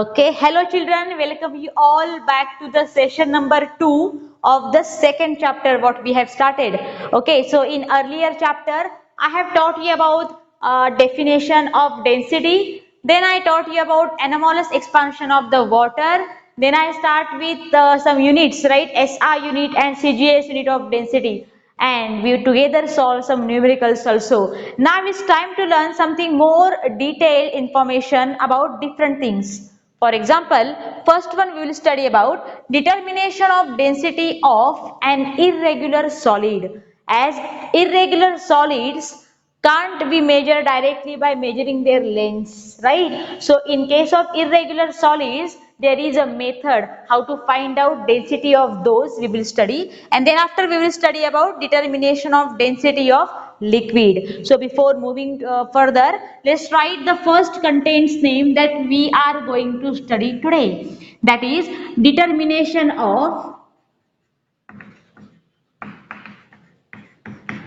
Okay, hello children, welcome you all back to the session number 2 of the second chapter what we have started. Okay, so in earlier chapter, I have taught you about definition of density, then I taught you about anomalous expansion of the water, then I start with some units, right, SI unit and CGS unit of density, and we together solve some numericals also. Now it's time to learn something more detailed information about different things. For example, first one we will study about determination of density of an irregular solid. As irregular solids can't be measured directly by measuring their lengths, right? So in case of irregular solids, there is a method how to find out density of those we will study, and then after we will study about determination of density of liquid. So before moving further, let's write the first contents name that we are going to study today. That is determination of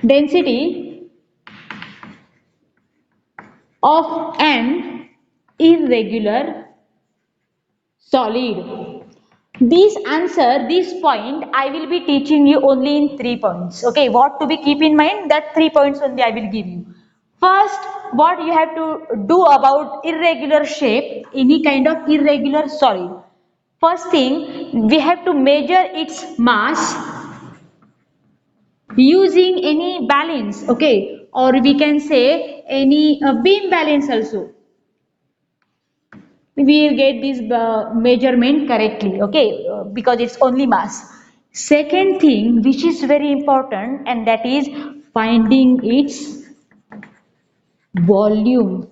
density of an irregular solid. This point I will be teaching you only in 3 points. Okay, what to be keep in mind, that 3 points only I will give you. First, what you have to do about irregular shape, any kind of irregular solid. First thing, we have to measure its mass using any balance, okay, or we can say any beam balance also. We will get this measurement correctly, okay, because it's only mass. Second thing which is very important, and that is finding its volume.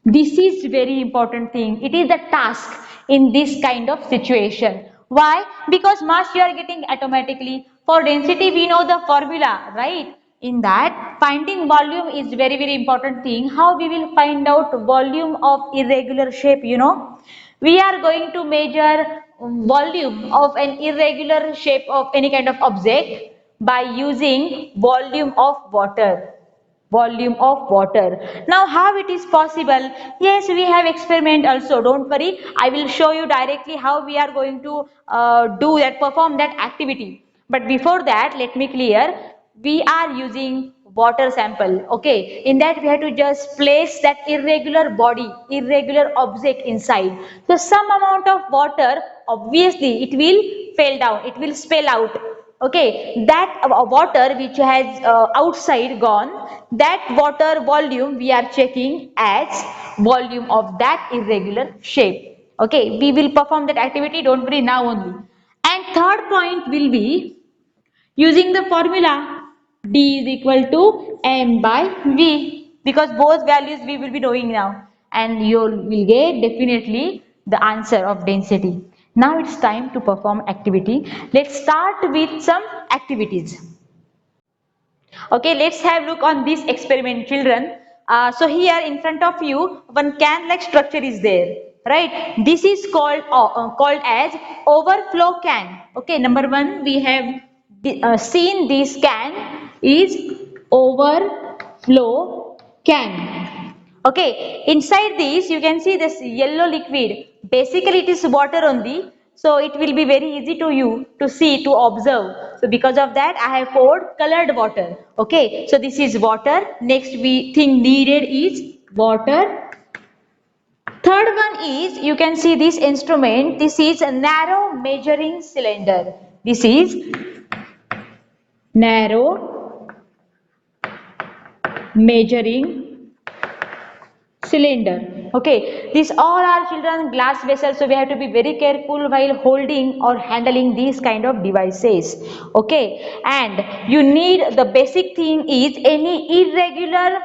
This is very important thing. It is the task in this kind of situation. Why? Because mass you are getting automatically. For density we know the formula, right? In that, finding volume is very important thing. How we will find out volume of irregular shape, you know? We are going to measure volume of an irregular shape of any kind of object by using volume of water. Volume of water. Now how it is possible? Yes, we have experiment also, don't worry, I will show you directly how we are going to perform that activity. But before that, let me clear, we are using water sample. Okay, in that we have to just place that irregular body, irregular object inside. So some amount of water, obviously it will fall down, it will spill out. Okay, that water which has outside gone, that water volume we are checking as volume of that irregular shape. Okay, we will perform that activity, don't worry now only. And third point will be using the formula d is equal to m by v, because both values we will be knowing now, and you will get definitely the answer of density. Now it's time to perform activity. Let's start with some activities. Okay, let's have a look on this experiment, children. So here in front of you, one can-like structure is there, right? This is called as overflow can. Okay, number one, we have seen this can is overflow can. Okay, inside this you can see this yellow liquid. Basically, it is water only. So it will be very easy to you to see, to observe. So because of that, I have poured colored water. Okay, so this is water. Next we thing needed is water. Third one is, you can see this instrument. This is a narrow measuring cylinder. This is narrow measuring cylinder. Okay, these all are children glass vessels, so we have to be very careful while holding or handling these kind of devices. Okay, and you need, the basic thing is any irregular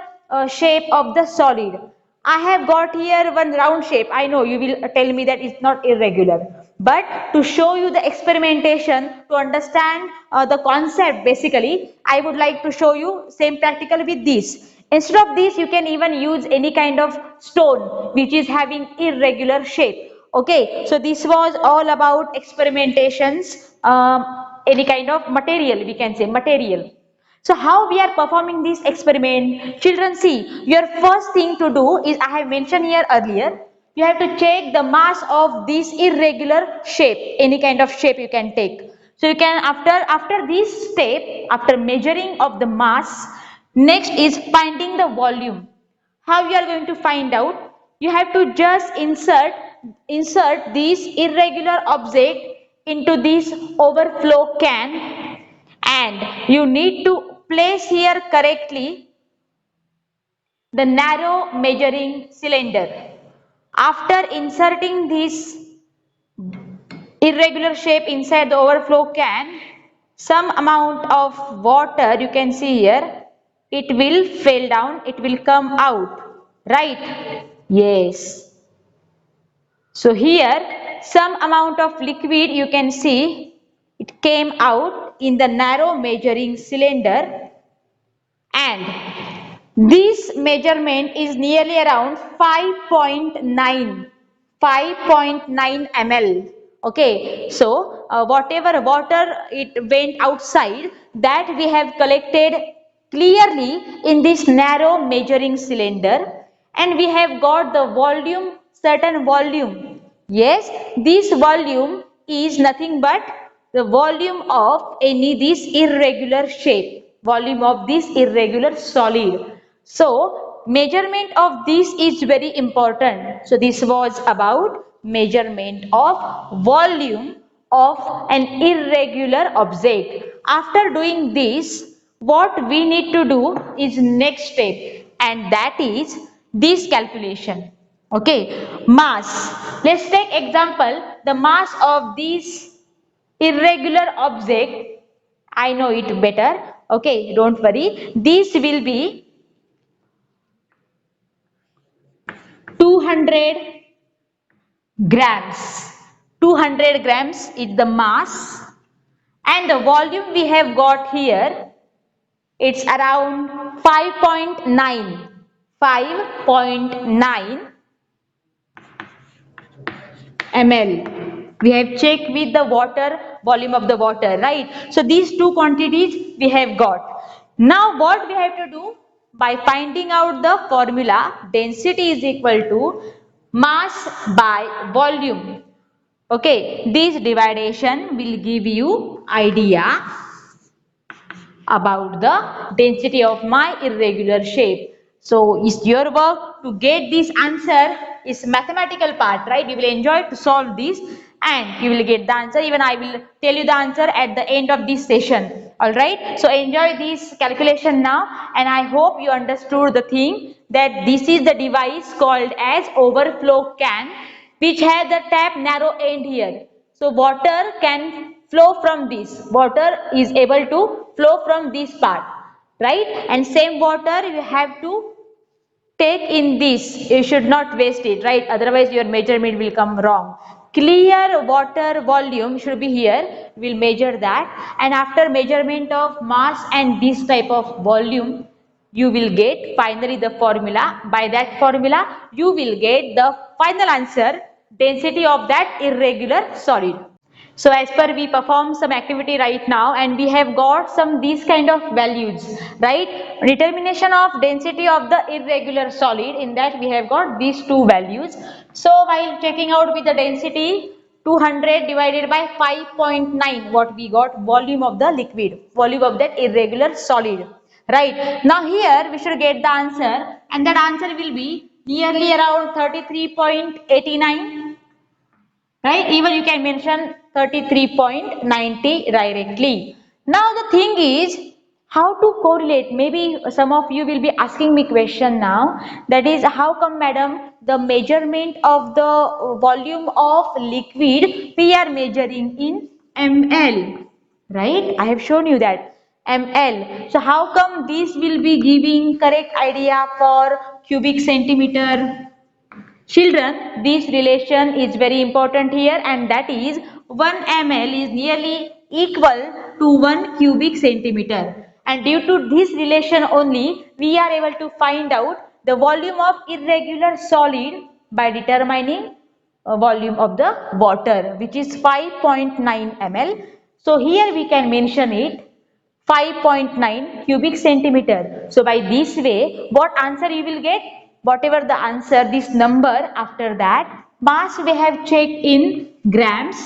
shape of the solid. I have got here one round shape. I know you will tell me that it's not irregular, but to show you the experimentation, to understand the concept, basically I would like to show you same practical with this. Instead of this, you can even use any kind of stone which is having irregular shape. Okay, so this was all about experimentations, any kind of material, we can say material. So how we are performing this experiment? Children, see, your first thing to do is, I have mentioned here earlier, you have to check the mass of this irregular shape, any kind of shape you can take. So you can, after this step, after measuring of the mass, next is finding the volume. How you are going to find out? You have to just insert this irregular object into this overflow can, and you need to place here correctly the narrow measuring cylinder. After inserting this irregular shape inside the overflow can, some amount of water you can see here, it will fall down, it will come out, right? Yes. So here some amount of liquid you can see, it came out in the narrow measuring cylinder, and this measurement is nearly around 5.9 ml. Okay, so whatever water it went outside, that we have collected clearly in this narrow measuring cylinder, and we have got the volume, certain volume. Yes, this volume is nothing but the volume of any this irregular shape, volume of this irregular solid. So measurement of this is very important. So this was about measurement of volume of an irregular object. After doing this, what we need to do is next step, and that is this calculation. Okay, mass. Let's take example, the mass of this irregular object. I know it better. Okay, don't worry. This will be 200 grams. 200 grams is the mass, and the volume we have got here, it's around 5.9. 5.9 ml. We have checked with the water, volume of the water, right? So these two quantities we have got. Now what we have to do? By finding out the formula, density is equal to mass by volume. Okay, this dividation will give you idea about the density of my irregular shape. So it's your work to get this answer. Is mathematical part, right? You will enjoy to solve this and you will get the answer. Even I will tell you the answer at the end of this session. Alright, so enjoy this calculation now, and I hope you understood the thing that this is the device called as overflow can, which has the tap narrow end here. So water can flow from this. Water is able to flow from this part, right? And same water you have to take in this. You should not waste it, right? Otherwise your measurement will come wrong. Clear water volume should be here. We'll measure that, and after measurement of mass and this type of volume, you will get finally the formula. By that formula you will get the final answer, density of that irregular solid. So as per we perform some activity right now, and we have got some these kind of values, right? Determination of density of the irregular solid, in that we have got these two values. So while checking out with the density 200 divided by 5.9, what we got? Volume of the liquid, volume of that irregular solid, right? Now here we should get the answer, and that answer will be nearly around 33.89. Right? Even you can mention 33.90 directly. Now the thing is how to correlate. Maybe some of you will be asking me question now, that is, how come madam the measurement of the volume of liquid we are measuring in ml, right? I have shown you that ml. So how come this will be giving correct idea for cubic centimeter? Children, this relation is very important here, and that is 1 ml is nearly equal to 1 cubic centimeter. And due to this relation only, we are able to find out the volume of irregular solid by determining volume of the water, which is 5.9 ml. So here we can mention it 5.9 cubic centimeter. So by this way, what answer you will get? whatever the answer, this number, after that mass we have checked in grams,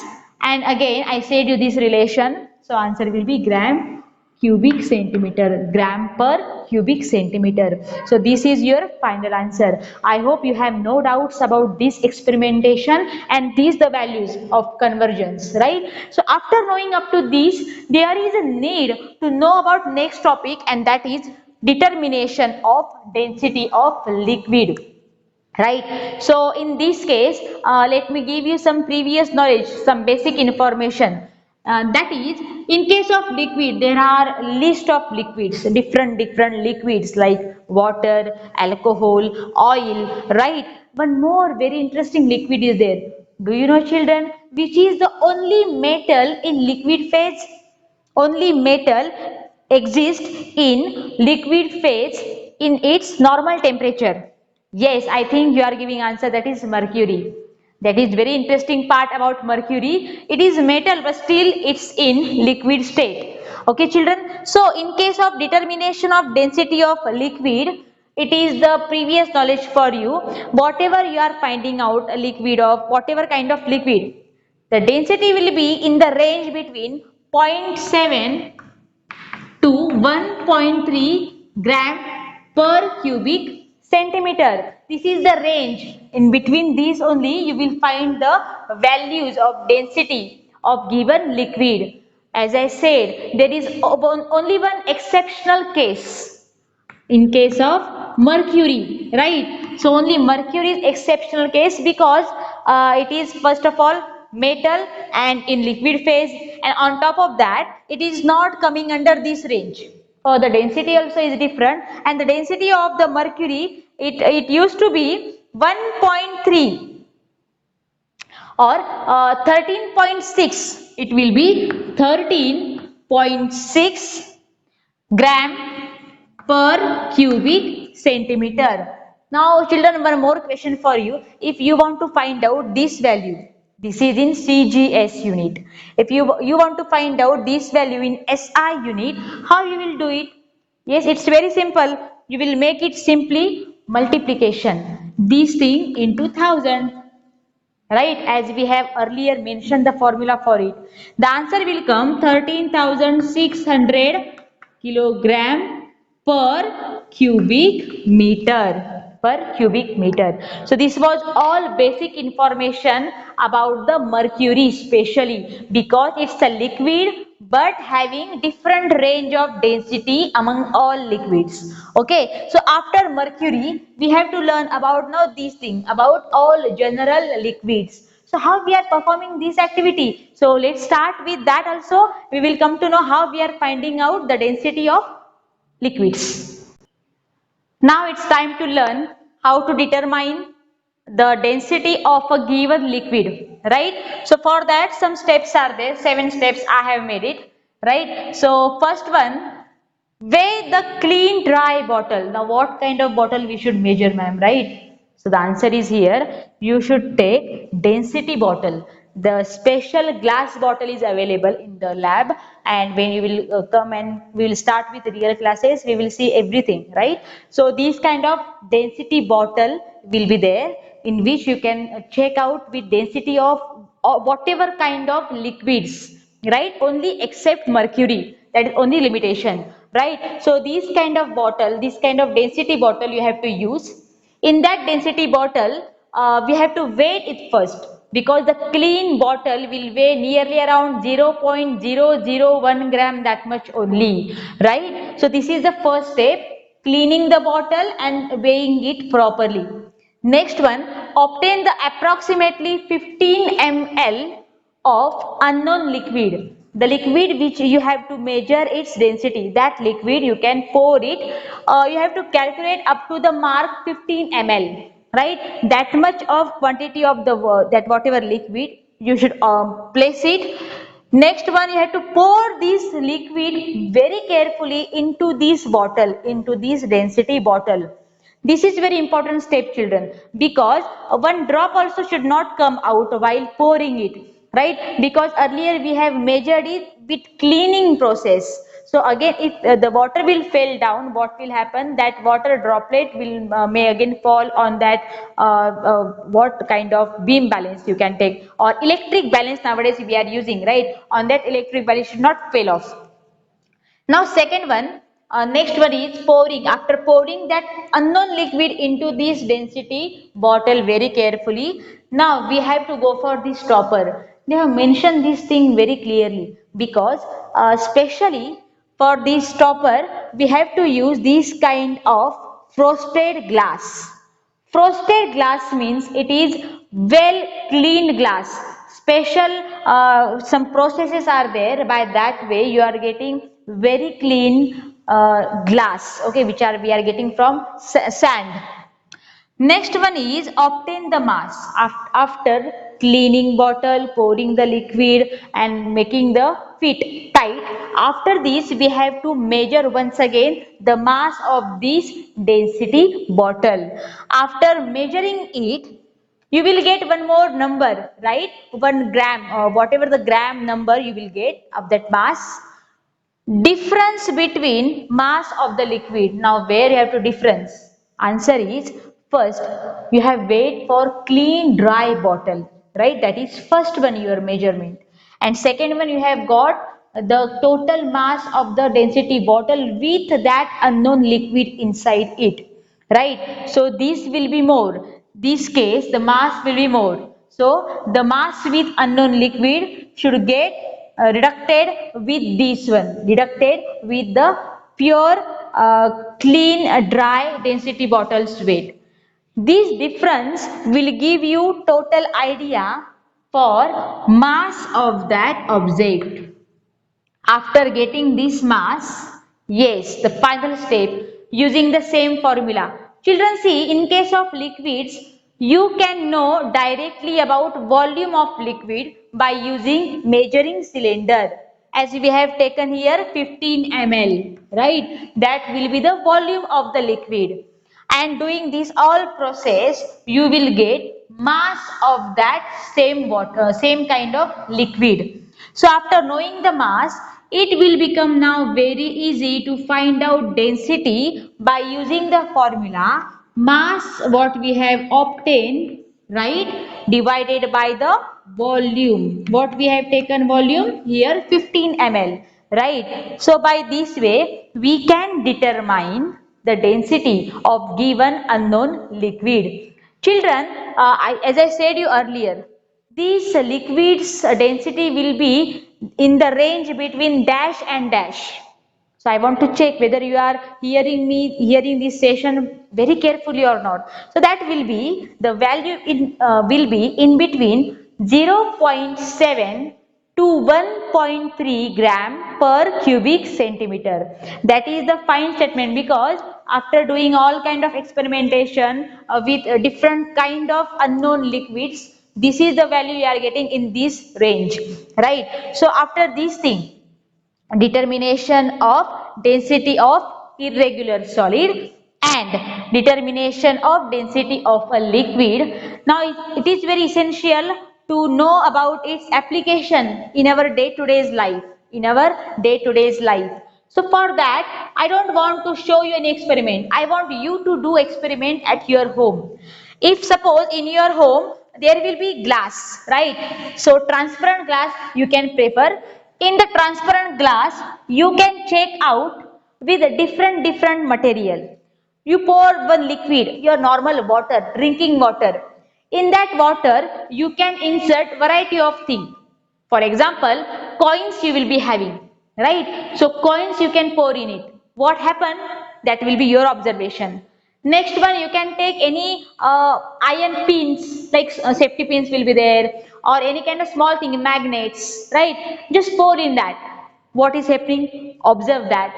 and again I said you this relation, so answer will be gram cubic centimeter, gram per cubic centimeter. So this is your final answer. I hope you have no doubts about this experimentation and these the values of convergence, right? So after knowing up to this, there is a need to know about next topic, and that is determination of density of liquid, right? So in this case, let me give you some previous knowledge, some basic information. That is, in case of liquid, there are list of liquids, different liquids like water, alcohol, oil, right? One more very interesting liquid is there. Do you know, children, which is the only metal in liquid phase? Only metal exists in liquid phase in its normal temperature. Yes, I think you are giving answer, that is mercury. That is very interesting part about mercury. It is metal but still it's in liquid state. Okay, children. So in case of determination of density of liquid, it is the previous knowledge for you. Whatever you are finding out a liquid of whatever kind of liquid, the density will be in the range between 0.7 to 1.3 gram per cubic centimeter. This is the range. In between these only you will find the values of density of given liquid. As I said, there is only one exceptional case in case of mercury, right? So only mercury is exceptional case because it is first of all metal and in liquid phase, and on top of that it is not coming under this range. The density also is different, and the density of the mercury, it used to be 1.3 or 13.6. It will be 13.6 gram per cubic centimeter. Now children, one more question for you. If you want to find out this value, this is in CGS unit. If you want to find out this value in SI unit, how you will do it? Yes, it's very simple. You will make it simply multiplication. This thing into 1000. Right, as we have earlier mentioned the formula for it. The answer will come 13,600 kilogram per cubic meter. Per cubic meter. So this was all basic information about the mercury, especially because it's a liquid but having different range of density among all liquids. Okay, so after mercury we have to learn about now these things about all general liquids. So how we are performing this activity? So let's start with that also. We will come to know how we are finding out the density of liquids. Now it's time to learn how to determine the density of a given liquid, right? So for that some steps are there, 7 steps I have made it, right? So first one, weigh the clean dry bottle. Now what kind of bottle we should measure, ma'am, right? So the answer is here, you should take density bottle. The special glass bottle is available in the lab, and when you will come and we will start with real classes, we will see everything, right? So these kind of density bottle will be there, in which you can check out with density of whatever kind of liquids, right? Only except mercury, that is only limitation, right? So these kind of bottle, this kind of density bottle you have to use. In that density bottle, we have to weigh it first, because the clean bottle will weigh nearly around 0.001 gram, that much only, right? So this is the first step, cleaning the bottle and weighing it properly. Next one, obtain the approximately 15 ml of unknown liquid. The liquid which you have to measure its density, that liquid you can pour it, you have to calculate up to the mark 15 ml, right? That much of quantity of the that whatever liquid you should place it. Next one, you have to pour this liquid very carefully into this bottle, into this density bottle. This is very important step, children, because one drop also should not come out while pouring it, right? Because earlier we have measured it with cleaning process. So again, if the water will fall down, what will happen? That water droplet will may again fall on that what kind of beam balance you can take, or electric balance nowadays we are using, right? On that electric balance should not fail off. Now second one, next one is pouring. After pouring that unknown liquid into this density bottle very carefully, now we have to go for the stopper. They have mentioned this thing very clearly because especially for this stopper we have to use this kind of frosted glass. Frosted glass means it is well cleaned glass. Special some processes are there, by that way you are getting very clean glass, okay, which are we are getting from sand. Next one is obtain the mass. After cleaning bottle, pouring the liquid and making the fit tight. After this we have to measure once again the mass of this density bottle. After measuring it, you will get one more number, right? 1 gram or whatever the gram number you will get of that mass. Difference between mass of the liquid. Now where you have to difference? Answer is, first you have wait for clean dry bottle, right? That is first one your measurement. And second one you have got the total mass of the density bottle with that unknown liquid inside it, right? So this will be more. This case the mass will be more. So the mass with unknown liquid should get reducted with this one, deducted with the pure clean dry density bottles weight. This difference will give you total idea for mass of that object. After getting this mass, yes, the final step using the same formula. Children, see, in case of liquids, you can know directly about volume of liquid by using measuring cylinder. As we have taken here 15 ml, right? That will be the volume of the liquid. And doing this all process, you will get mass of that same water, same kind of liquid. So after knowing the mass, it will become now very easy to find out density by using the formula mass what we have obtained, right, divided by the volume. What we have taken volume here 15 ml, right. So by this way we can determine the density of given unknown liquid. Children, as I said you earlier, these liquids density will be in the range between dash and dash. So I want to check whether you are hearing this session very carefully or not. So that will be the value will be in between 0.7 to 1.3 gram per cubic centimeter. That is the fine statement, because after doing all kind of experimentation with different kind of unknown liquids, this is the value you are getting in this range, right? So after this thing, determination of density of irregular solid and determination of density of a liquid. Now it is very essential to know about its application in our day-to-day life, in our day-to-day life. So for that, I don't want to show you an experiment. I want you to do experiment at your home. If suppose in your home there will be glass, right? So transparent glass you can prefer. In the transparent glass, you can check out with a different material. You pour one liquid, your normal water, drinking water. In that water, you can insert variety of things. For example, coins you will be having, right? So coins you can pour in it. What happened? That will be your observation. Next one, you can take any iron pins, like safety pins will be there, or any kind of small thing, magnets, right? Just pour in that. What is happening? Observe that.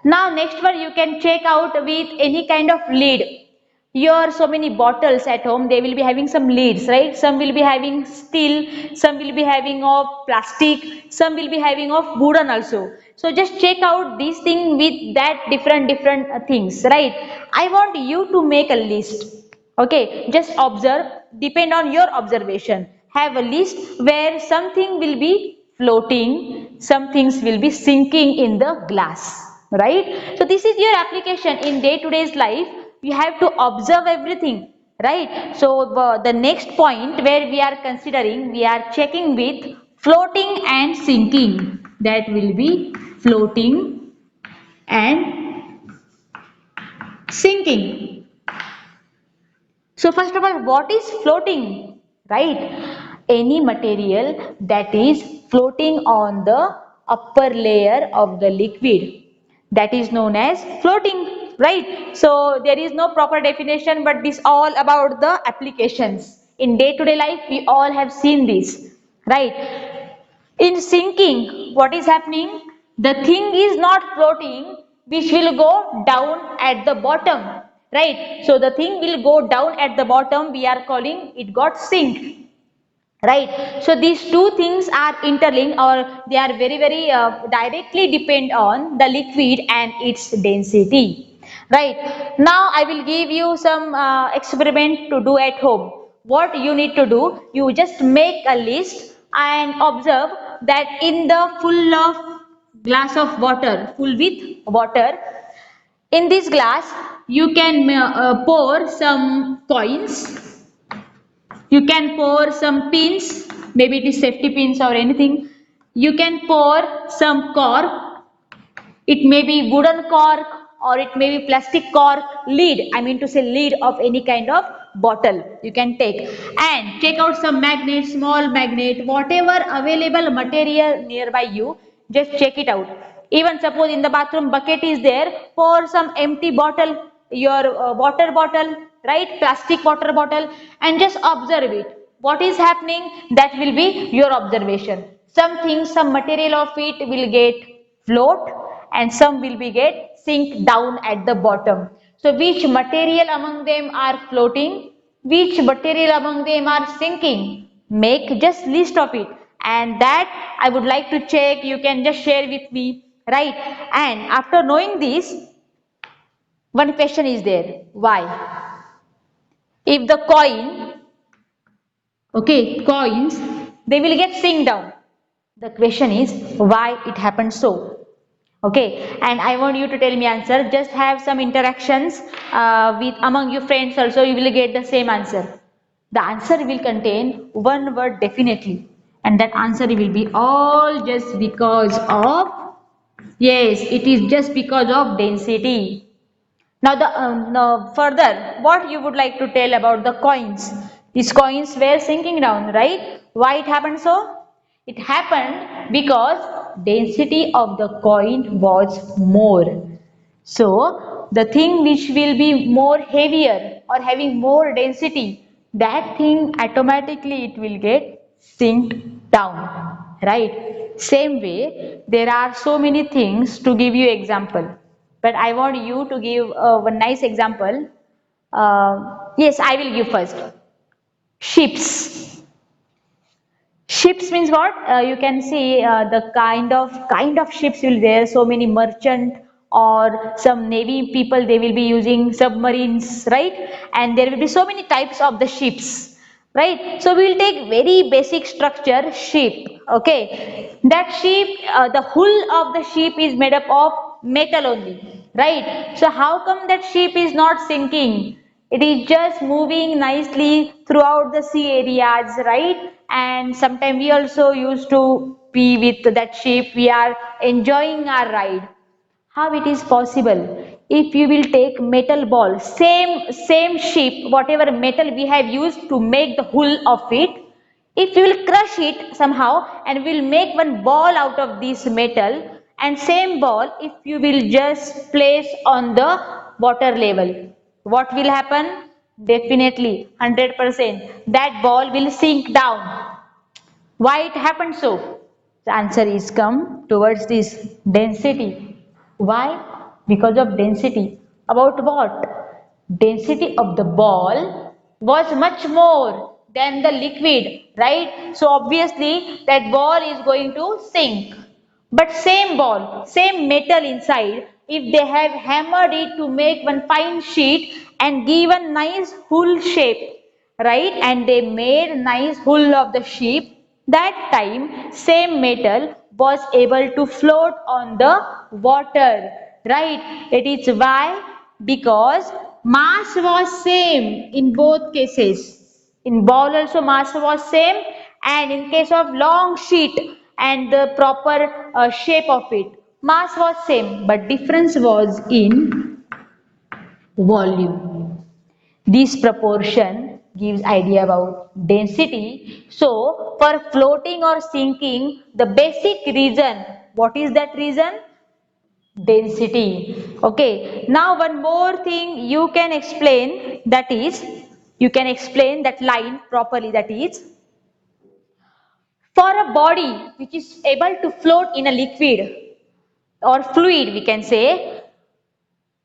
Now next one, you can check out with any kind of lid. Here so many bottles at home, they will be having some lids, right? Some will be having steel, some will be having of plastic, some will be having of wooden also. So just check out this thing with that different things, right? I want you to make a list. Okay, just observe, depend on your observation. Have a list where something will be floating, some things will be sinking in the glass, right? So this is your application in day-to-day life. You have to observe everything, right? So the next point where we are considering, we are checking with floating and sinking. That will be floating and sinking. So first of all, what is floating? Right? Any material that is floating on the upper layer of the liquid, that is known as floating, right? So there is no proper definition, but this all about the applications. In day-to-day life, we all have seen this, right? In sinking, what is happening? The thing is not floating, which will go down at the bottom, right? So the thing will go down at the bottom, we are calling it got sink, right? So these two things are interlinked, or they are very directly depend on the liquid and its density, right? Now I will give you some experiment to do at home. What you need to do, you just make a list and observe that in the full of glass of water, full with water, in this glass you can pour some coins, you can pour some pins, maybe it is safety pins or anything. You can pour some cork. It may be wooden cork or it may be plastic cork, lid. I mean to say lid of any kind of bottle you can take, and take out some magnet, small magnet, whatever available material nearby you, just check it out. Even suppose in the bathroom bucket is there, pour some empty bottle, your water bottle, right, plastic water bottle, and just observe it. What is happening? That will be your observation. Some things, some material of it will get float and some will be get sink down at the bottom. So which material among them are floating? Which material among them are sinking? Make just list of it, and that I would like to check. You can just share with me, right? And after knowing this, one question is there. Why? If the coin, okay, coins, they will get sink down. The question is why it happens so. Okay, and I want you to tell me answer. Just have some interactions with among your friends also, you will get the same answer. The answer will contain one word definitely, and that answer will be all just because of, yes, it is just because of density. Now further, what you would like to tell about the coins? These coins were sinking down, right? Why it happened so? It happened because density of the coin was more. So the thing which will be more heavier or having more density, that thing automatically it will get sinked down, right? Same way, there are so many things to give you example, but I want you to give one nice example. Yes, I will give first. Ships. Ships means what? You can see the kind of ships will there. So many merchant or some navy people, they will be using submarines, right? And there will be so many types of the ships, right? So we will take very basic structure ship. Okay, that ship, the hull of the ship is made up of metal only, right? So how come that ship is not sinking? It is just moving nicely throughout the sea areas, right? And sometimes we also used to be with that ship. We are enjoying our ride. How it is possible? If you will take metal ball, same ship, whatever metal we have used to make the hull of it, if you will crush it somehow and will make one ball out of this metal, and same ball if you will just place on the water level, what will happen? Definitely 100% that ball will sink down. Why it happened so? The answer is come towards this density. Why? Because of density. About what? Density of the ball was much more than the liquid, right? So obviously that ball is going to sink. But same ball, same metal inside, if they have hammered it to make one fine sheet and given nice hull shape, right? And they made nice hull of the ship, That time same metal was able to float on the water, right? It is why, because mass was same in both cases. In ball also mass was same, and in case of long sheet and the proper shape of it, mass was same, but difference was in volume. This proportion gives idea about density. So for floating or sinking, the basic reason, what is that reason? Density. Okay. Now one more thing you can explain, that is, you can explain that line properly, that is, for a body which is able to float in a liquid or fluid, we can say,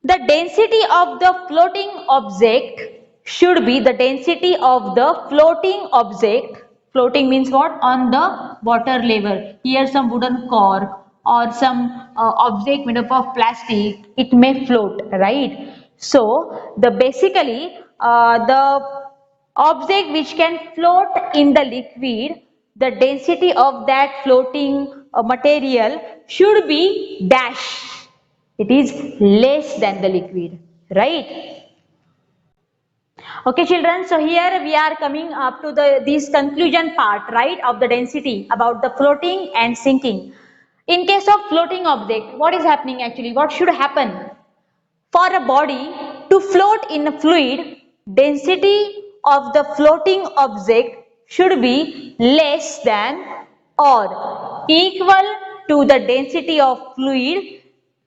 the density of the floating object should be the density of the floating object. Floating means what? On the water level. Here some wooden cork or some object made up of plastic, it may float, right? So the basically the object which can float in the liquid, the density of that floating material should be dash. It is less than the liquid, right? Okay, children. So here we are coming up to the this conclusion part, right, of the density about the floating and sinking. In case of floating object, what is happening actually? What should happen? For a body to float in a fluid, density of the floating object should be less than or equal to the density of fluid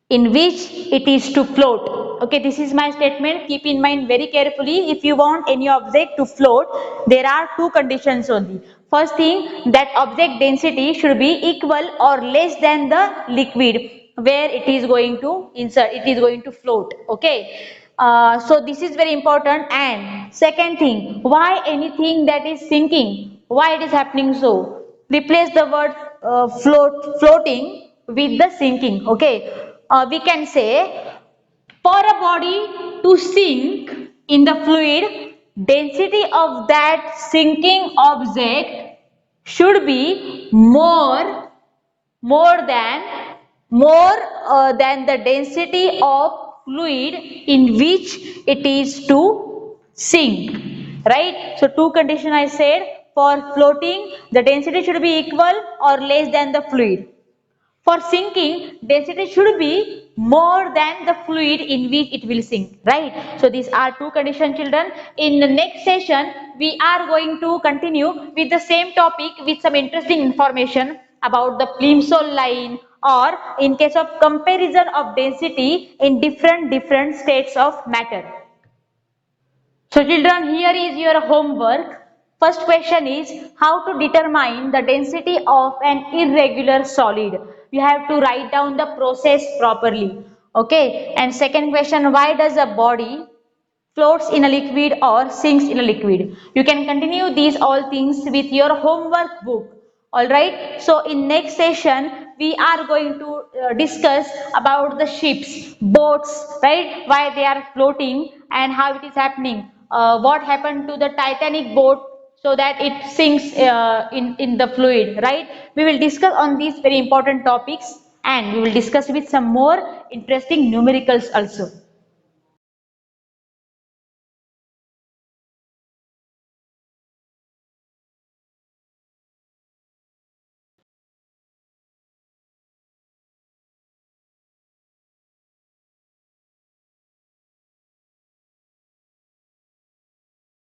in which it is to float. Okay, this is my statement. Keep in mind very carefully. If you want any object to float, there are two conditions only. First thing, that object density should be equal or less than the liquid where it is going to insert, it is going to float. Okay. So this is very important. And second thing, why anything that is sinking? Why it is happening so? Replace the word floating with the sinking. Okay. We can say, for a body to sink in the fluid, density of that sinking object should be more than the density of fluid in which it is to sink, right? So two conditions I said. For floating, the density should be equal or less than the fluid. For sinking, density should be more than the fluid in which it will sink, right? So these are two conditions, children. In the next session, we are going to continue with the same topic with some interesting information about the Plimsoll line, or in case of comparison of density in different states of matter. So children, here is your homework. First question is how to determine the density of an irregular solid. You have to write down the process properly. Okay. And second question, why does a body floats in a liquid or sinks in a liquid? You can continue these all things with your homework book. Alright. So in next session, we are going to discuss about the ships, boats, right? Why they are floating and how it is happening. What happened to the Titanic boat so that it sinks in the fluid, right? We will discuss on these very important topics, and we will discuss with some more interesting numericals also.